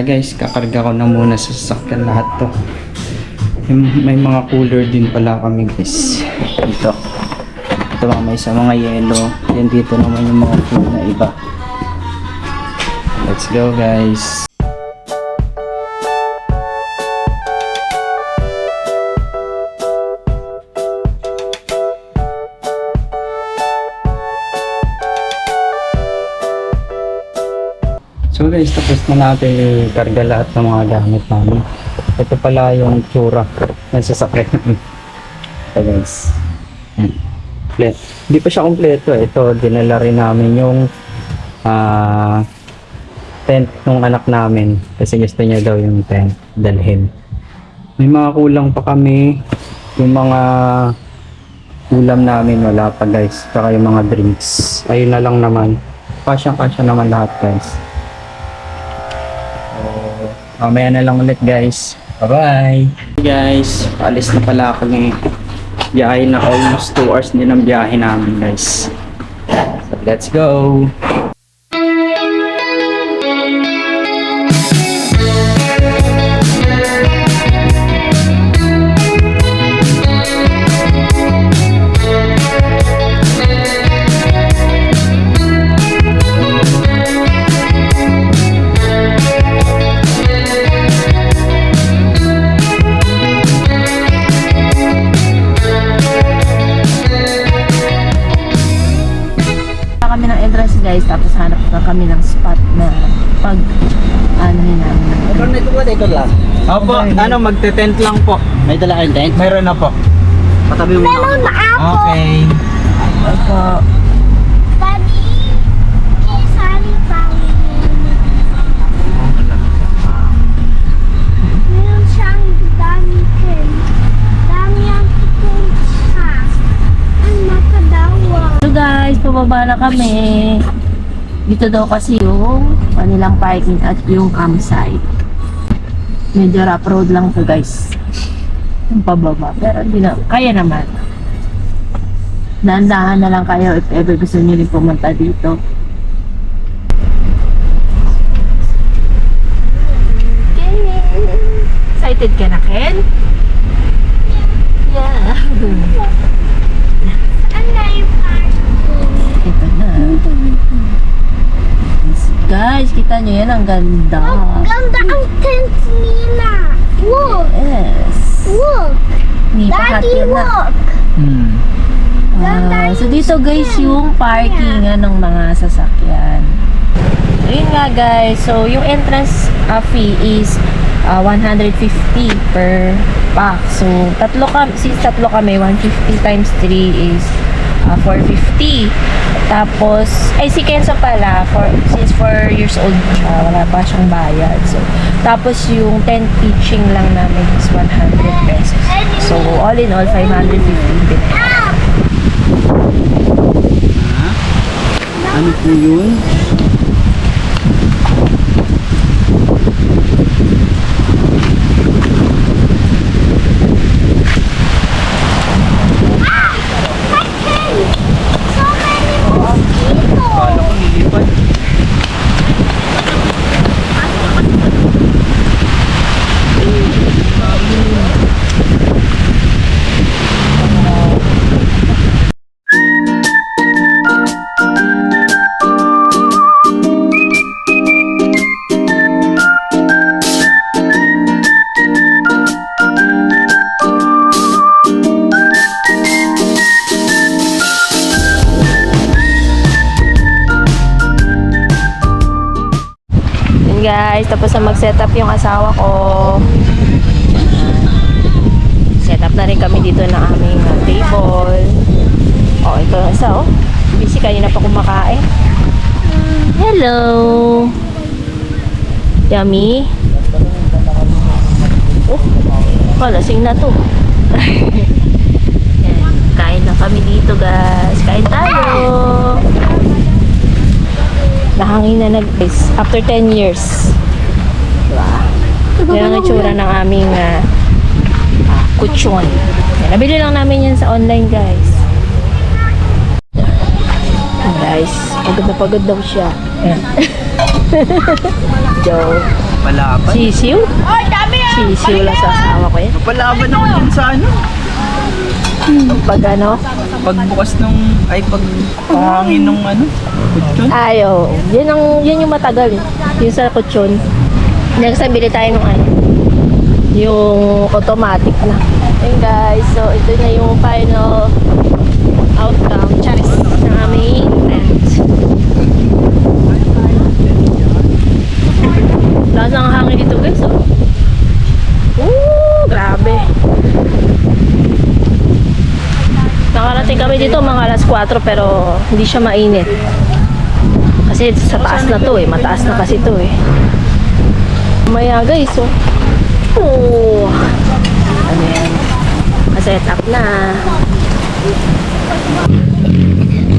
guys, kakarga ko na muna sa sasakyan lahat to. May mga cooler din pala kami guys. Ito may sa mga yellow. Then dito naman yung mga food na iba. Let's go guys. So guys, tapos na natin i-karga lahat ng mga gamit namin. Ito pala yung tsura ng sasakyan. Ito guys. Hindi pa siya kompleto. Ito, dinala rin namin yung tent ng anak namin. Kasi gusto niya daw yung tent dalhin. May mga kulang pa kami. Yung mga ulam namin wala pa guys. Saka yung mga drinks. Ayun na lang naman. Kasyang-kasya naman lahat guys. Mamaya na lang ulit guys. Bye bye guys. Paalis na pala kami. Biyahe na almost 2 hours din ang biyahe namin guys. So let's go. Guys, tapos hanap na kami ng spot na pag ano namin. Ito lang. Opo, magte-tent lang po. May dala kayong tent? Mayroon na po. Patabi mo Meron na ako. Okay. Opo. Daddy, kesari pangin. Meron siyang dami ken. Dami ang tent siya. Ang makadawa. So guys, pababa na kami. Dito daw kasi yung kanilang parking at yung campsite. Medyo rough road lang po guys. Yung pababa. Pero hindi na, kaya naman. Dahan-dahan na lang kayo if ever gusto nyo rin pumunta dito. Excited ka na, Ken? Yeah. Saan na yung parking? Ito na. Guys, kita nyo yan, ang ganda. Ganda ang tent nila. Look. Yes. Look. May Daddy, pahat na. look. So dito guys yung parking ng mga sasakyan. Ayun nga guys, so yung entrance fee is 150 per pack. So since tatlo kami, 150 times 3 is 450. Tapos, si Kenzo pala, since 4 years old siya, wala pa siyang bayad. So, tapos yung tent pitching lang namin is 100 pesos. So, all in all, 550 din. Ano po yun? Kala ko nilipad. Guys, tapos na mag-set up yung asawa ko. Set up na rin kami dito ng aming table. Ito yung isa busy, kanina pa kumakain. Hello. Yummy. Lasing na to. Yan, kain na kami dito guys. Kain tayo. Nahangin na guys after 10 years. Diba? Yan ang itsura ng aming kutsyon. Nabili lang namin yan sa online guys. Guys, pagod na pagod daw siya. Joke. Napalaban. Sisiw? Sisiw lang sa asawa ko yan. Napalaban ako dun sa ano. Pag ano? Pagbukas nung, ay pag pahangin nung ano. Kutsyon. Ayo, yun yung matagal. Yung sa kutsyon. Next time, bili tayo nung ano. Yung automatic na. Ayun guys, so ito na yung final outcome. Charis ng aming tent. Lakas ng hangin dito guys, oh. Grabe. Nakarating kami dito mga alas 4 pero hindi siya mainit. Kasi sa taas na to eh. Mataas na kasi to eh. Maya guys, oh. Oh. Ano yan? Set up na.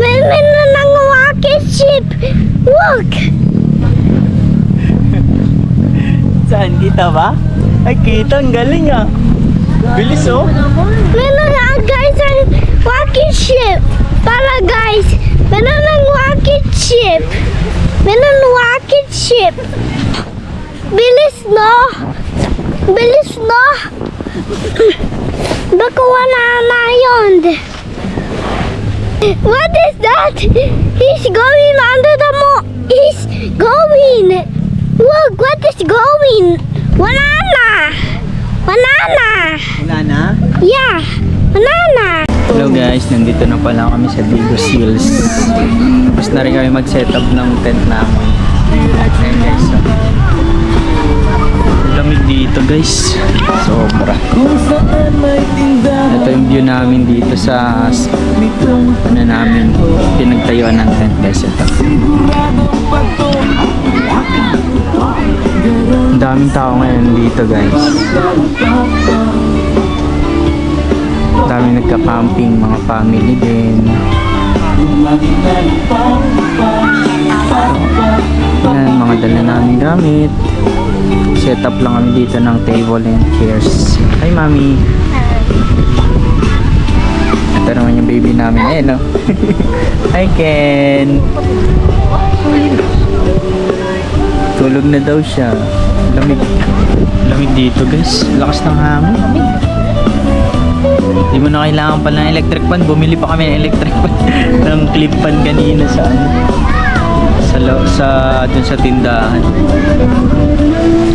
Meron na ng rocket ship. Look! Saan? Kita ba? Ay, kita. Ang galing ah. Bilis oh. Meron na guys ang rocket ship. Para guys, meron ng rocket ship. Meron rocket ship. Bilis no? Bilis no? Baka wala na yun. What is that? He's going under the moon. He's going. Look, what is going? Wala na. Wala na. Wala na? Yeah, wala na. Hello guys, nandito na pala kami sa Digos Hills. Tapos na rin kami mag-setup ng tent namin. Ayan guys. Lamig dito guys. Sobra. Ito yung view namin dito sa ano namin, pinagtayuan ng tent guys. Ito. Ang daming tao ngayon dito guys. Daming nagka-camping, mga family din. Yan, mga dala namin gamit. Set up lang kami dito ng table and chairs. Hi mami. Ito naman yung baby namin. Ayan no. Hi Ken. Tulog na daw siya. Lamig. Lamig dito guys. Lakas ng hangin. Hindi mo na kailangan pala ng electric fan. Bumili pa kami ng electric fan. ng clip fan kanina sa ano. Dun sa tindahan.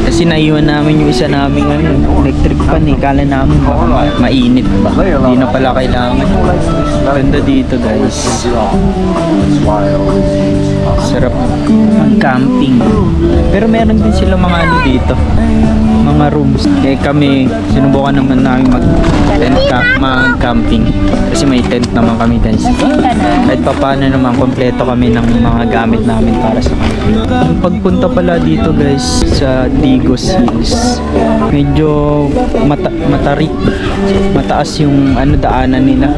Kasi naiwan namin yung isa naming electric fan eh. Kala namin baka mainit ba. Hindi na pala kailangan. Ganda dito guys. Sarap mag-camping. Pero meron din sila mga ano dito. Mga rooms. Eh kami, sinubukan naman namin mag-camping. Kasi may tent naman kami guys. Kahit pa paano naman, kompleto kami ng mga gamit namin para sa camping. Yung pagpunta pala dito guys sa Digos Hills, medyo matarik. Mataas yung ano daanan nila.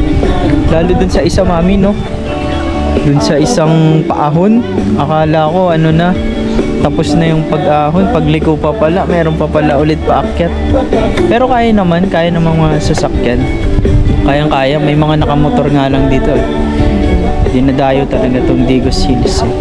Lalo dun sa isa mami no. Dun sa isang paahon, akala ko ano na, tapos na yung pag-ahon, pagliko pa pala, meron pa pala ulit paakyat. Pero kaya naman mga sasakyan. Kayang-kaya, may mga nakamotor nga lang dito eh. Dinadayo talaga tong Digos Hills eh.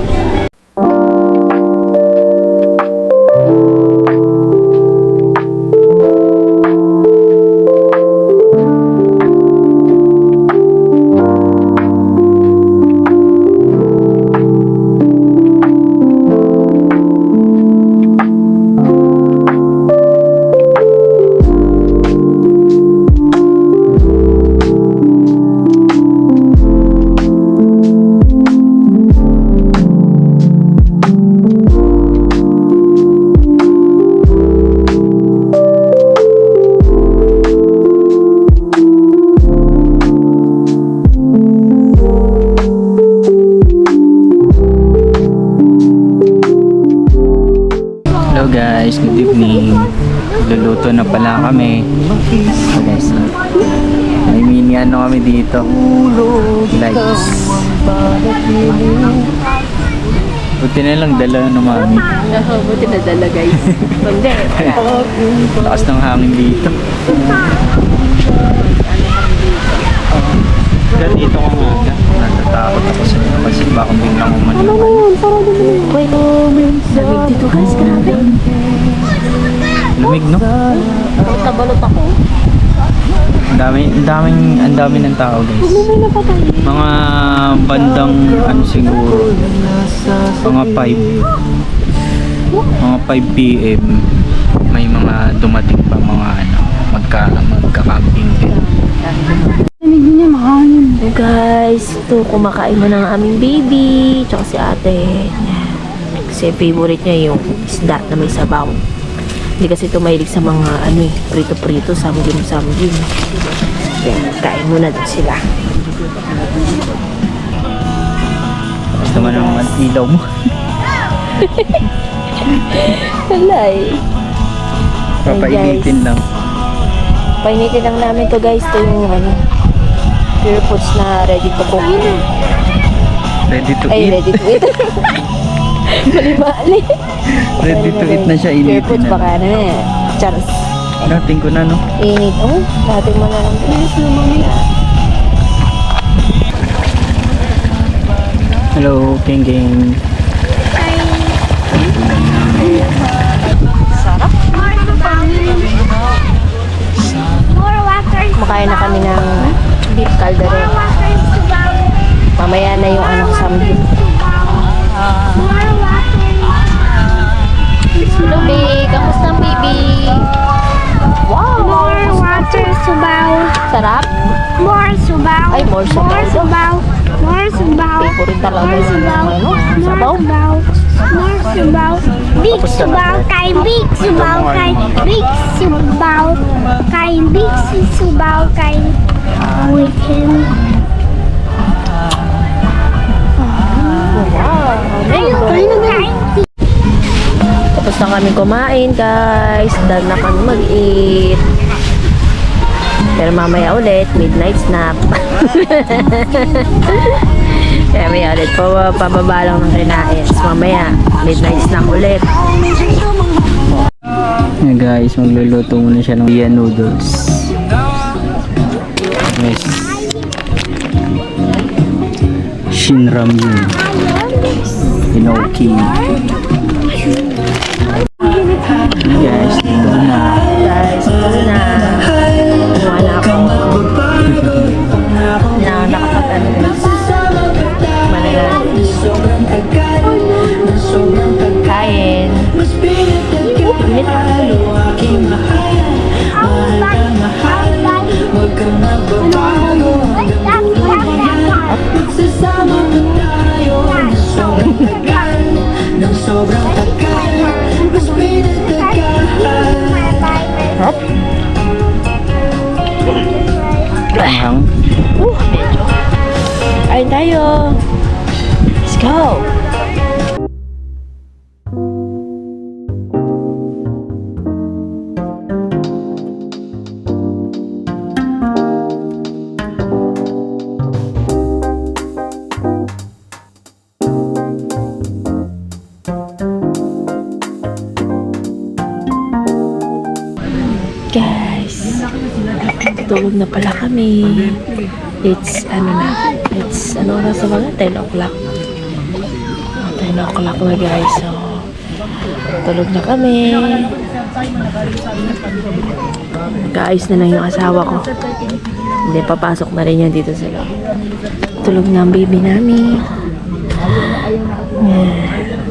Hello guys, good evening. Luluto na pala kami. So guys, may mini ano kami dito. Lights. Buti na lang dala ng mami. Buti na dala guys. Hindi. Lakas ng hangin dito. Kaya dito ko nga. Natatakot ako sa inyo kasi baka biglang umano. Wait. Lamig dito guys, grabe. no? Balot na balot ako. Ang dami ng tao, guys. Mga bandang, ano siguro, mga 5 p.m. may mga dumating pa mga ano, magka-camping din. So guys, ito kumakain mo ng aming baby, tsaka si ate. Yan. Kasi favorite niya yung isda na may sabaw. Hindi kasi ito mahilig sa mga ano eh, prito-prito, samgim-samgim. Yan, kain muna din sila. Gusto mo naman ilaw mo. Wala eh. Papainitin lang. Painitin lang namin to guys. Ito yung ano, pure foods na ready to cook. Ready to Ay, eat. ready to eat. Mali-mali. Ready to eat na siya, Pure initin foods na. baka na eh. Charles. Dating ko na, no? Init. Oh, dating mo na lang. Bilis na mamaya. Hello, King King. Sarap. More water. Kumakain na kami ng beef caldereta. Water subaw. Mamaya na yung ano, samgip. More water. Hello, babe. Kamusta ang baby? Wow! More water subaw. Sarap. More subaw. Ay, more sabaw More daw. subaw. More subaw. Favorite talaga More yung subaw. ano, More sabaw. subaw. More subaw. Big subaw kay big subaw kay big subaw kay big subaw kay weekend. Wow! Tapos na kami kumain, guys. Dahil na kami mag-eat. Pero mamaya ulit, midnight snack. Kaya may ulit, pababa lang ng kinain. Mamaya, midnight snack ulit. Yeah, guys, magluluto muna siya ng Bia noodles. Yes. Shinramyun. Inoki. Guys, ito na. Guys, ito na. Kumuha na ako. Nakakapag-ano guys. Mananalis. Kain. Init. Hop. Anghang. Medyo. Kain tayo. Let's go. Guys, tulog na pala kami. It's ano oras na ba? 10 o'clock. 10 o'clock na guys. So, tulog na kami. Kaayos na lang yung asawa ko. Hindi, papasok na rin yan dito sa loob. Tulog na ang baby namin.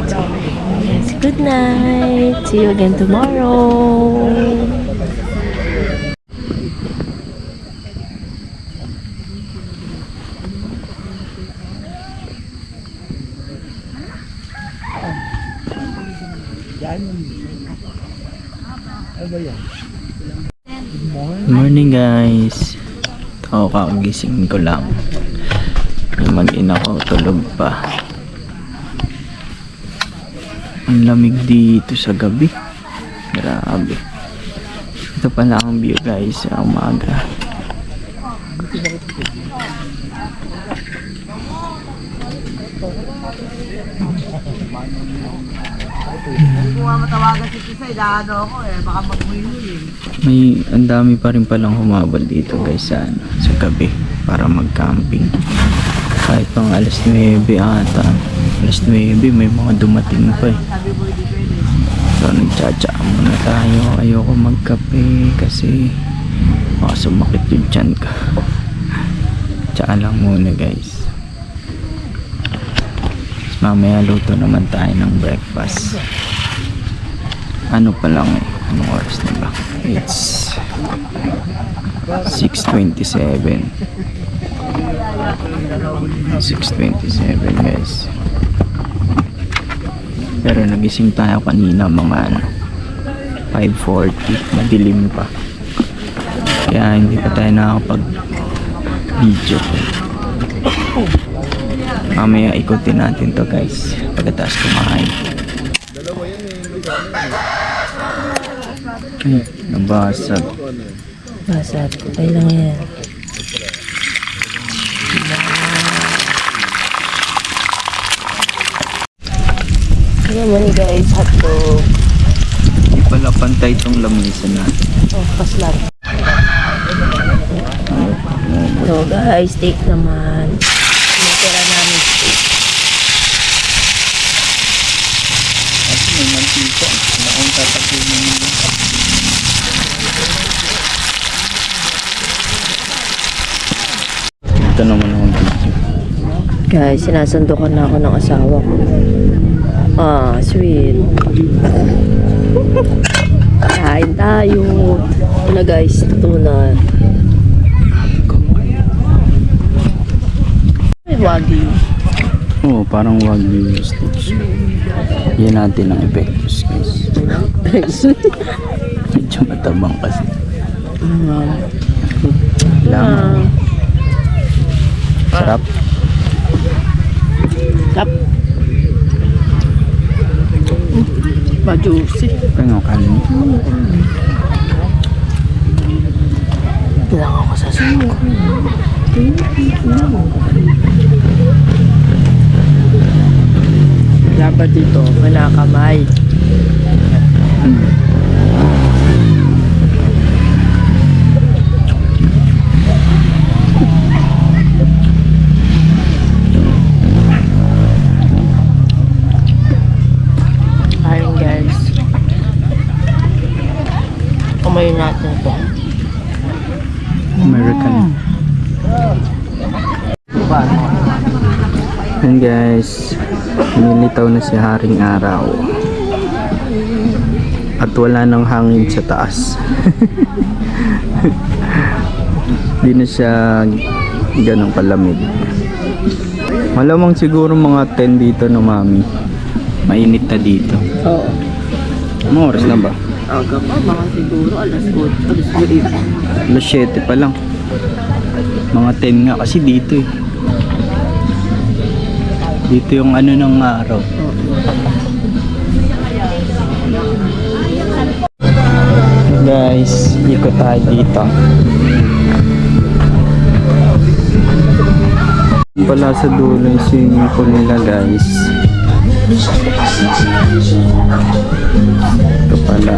So, yes, good night. See you again tomorrow. Morning, guys. Ako kagising ko lang. Yung mag-ina ko tulog pa. Ang lamig dito sa gabi. Grabe. Ito pala ang view, guys, sa umaga. May ang dami pa rin palang humabol dito, guys, sa ano, sa gabi para mag-camping. Kahit pang alas 9 ata. Alas 9 may mga dumating pa eh. So So nagtsatsa muna tayo. Ayoko magkape kasi baka sumakit yung tiyan ka. Tsaa lang muna guys. Tapos mamaya luto naman tayo ng breakfast. Ano pa lang eh. Anong oras na ba? It's 6:27. 6:27 guys. Pero nagising tayo kanina mga 5:40. Madilim pa. Kaya hindi pa tayo nakakapag video. Mamaya ikutin natin to guys. Pagkatapos kumain. Ay, nabasag. Basag. Okay lang yan. Ayan mo ni guys, hotdog. Hindi pala pantay itong lamesa natin. Oh, paslan. So guys, steak naman. Natira namin steak. Kasi may mantika. Naong tatapunin mo. Ito naman ang video. Guys, sinasandukan na ako ng asawa ko. Ah, sweet. Kain tayo. Ito na guys, ito na. Ay, wagyu. Oo, parang wagyu steaks. Yan natin ang epektos guys. Medyo matabang kasi. Lang. Sarap. Tap. Ma-juicy. Kaya kanin. Bilang ako sa suko. Dapat dito, kanakamay. Ayun guys. Kumain natin ito. American. Yan guys, nilitaw na si Haring Araw at wala nang hangin sa taas. Di na siya ganong kalamig. Malamang siguro mga 10 dito no mami. Mainit na dito. Oo. Anong oras na ba? Aga pa, mga siguro alas 8, alas 8. Alas 7 pa lang. Mga 10 nga kasi dito eh. Dito yung ano ng araw. Guys, ikot tayo dito. Pala sa dulo yung swimming pool nila guys. Ito pala.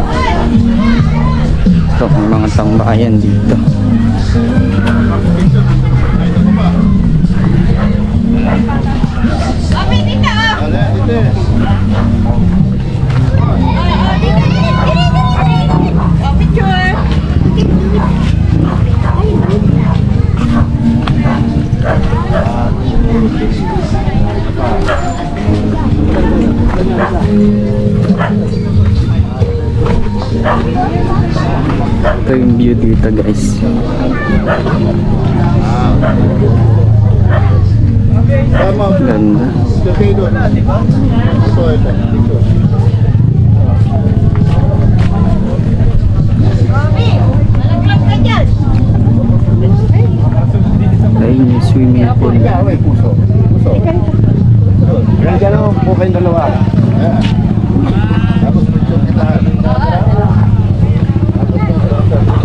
Ito ang mga tangbayan dito. Ito yung view dito guys. Ganda. Ayun yung swimming pool. Ganyan lang po kayong dalawa.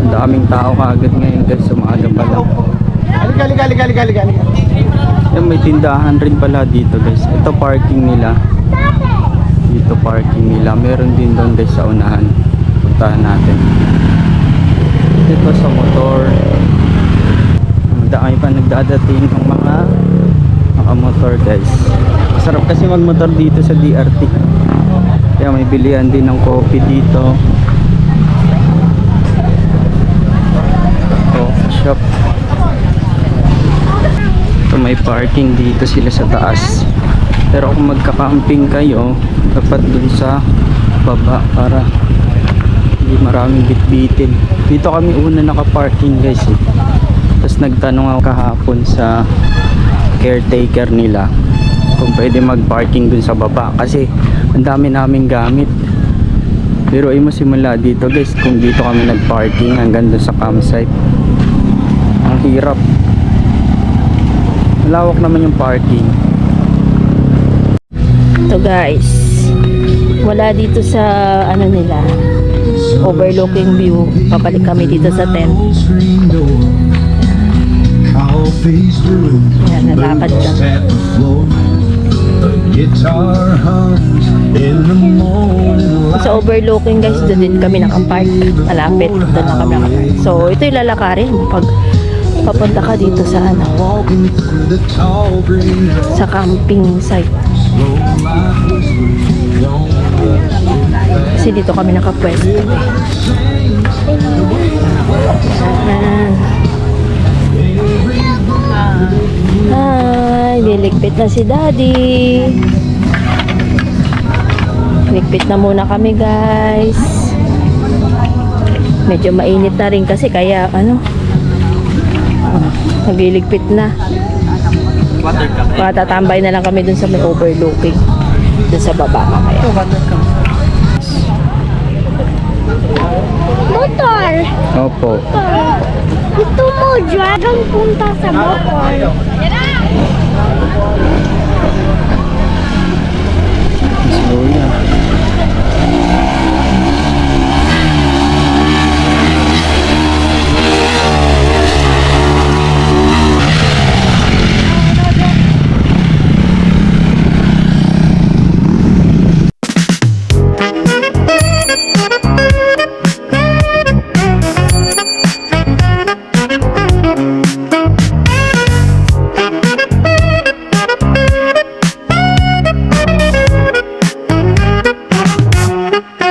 Ang daming tao kaagad ngayon guys, umaga pa lang. Halika. Yan, may tindahan rin pala dito guys. Ito parking nila. Dito parking nila. Meron din doon guys sa unahan. Puntahan natin. Dito sa motor. Ang dami pa nagdadating ng mga motor guys. Sarap kasi magmotor dito sa DRT. Kaya may bilihan din ng coffee dito. Coffee shop. So may parking dito sila sa taas. Pero kung magka-camping kayo, dapat dun sa baba para hindi maraming bitbitin. Dito kami una naka-parking guys eh. Tapos nagtanong ako kahapon sa caretaker nila kung pwede mag-parking dun sa baba kasi ang dami naming gamit. Pero ay mo simula dito guys kung dito kami nag-parking hanggang dun sa campsite. Ang hirap. Malawak naman yung parking. So guys, wala dito sa ano nila, overlooking view. Papalik kami dito sa tent. Yan, nalakad lang. Sa overlooking guys, doon din kami nakapark. Malapit, doon na kami nakapark. So ito yung lalakarin pag papunta ka dito sa ano, sa camping site. Kasi dito kami nakapwesto. Hi, liligpit na si Daddy. Ligpit na muna kami guys. Medyo mainit na rin kasi kaya ano, nagliligpit na. Tatambay na lang kami dun sa may overlooking. Dun sa baba mamaya. Motor! Opo. Gusto mo dragon punta sa motor? Slow yan.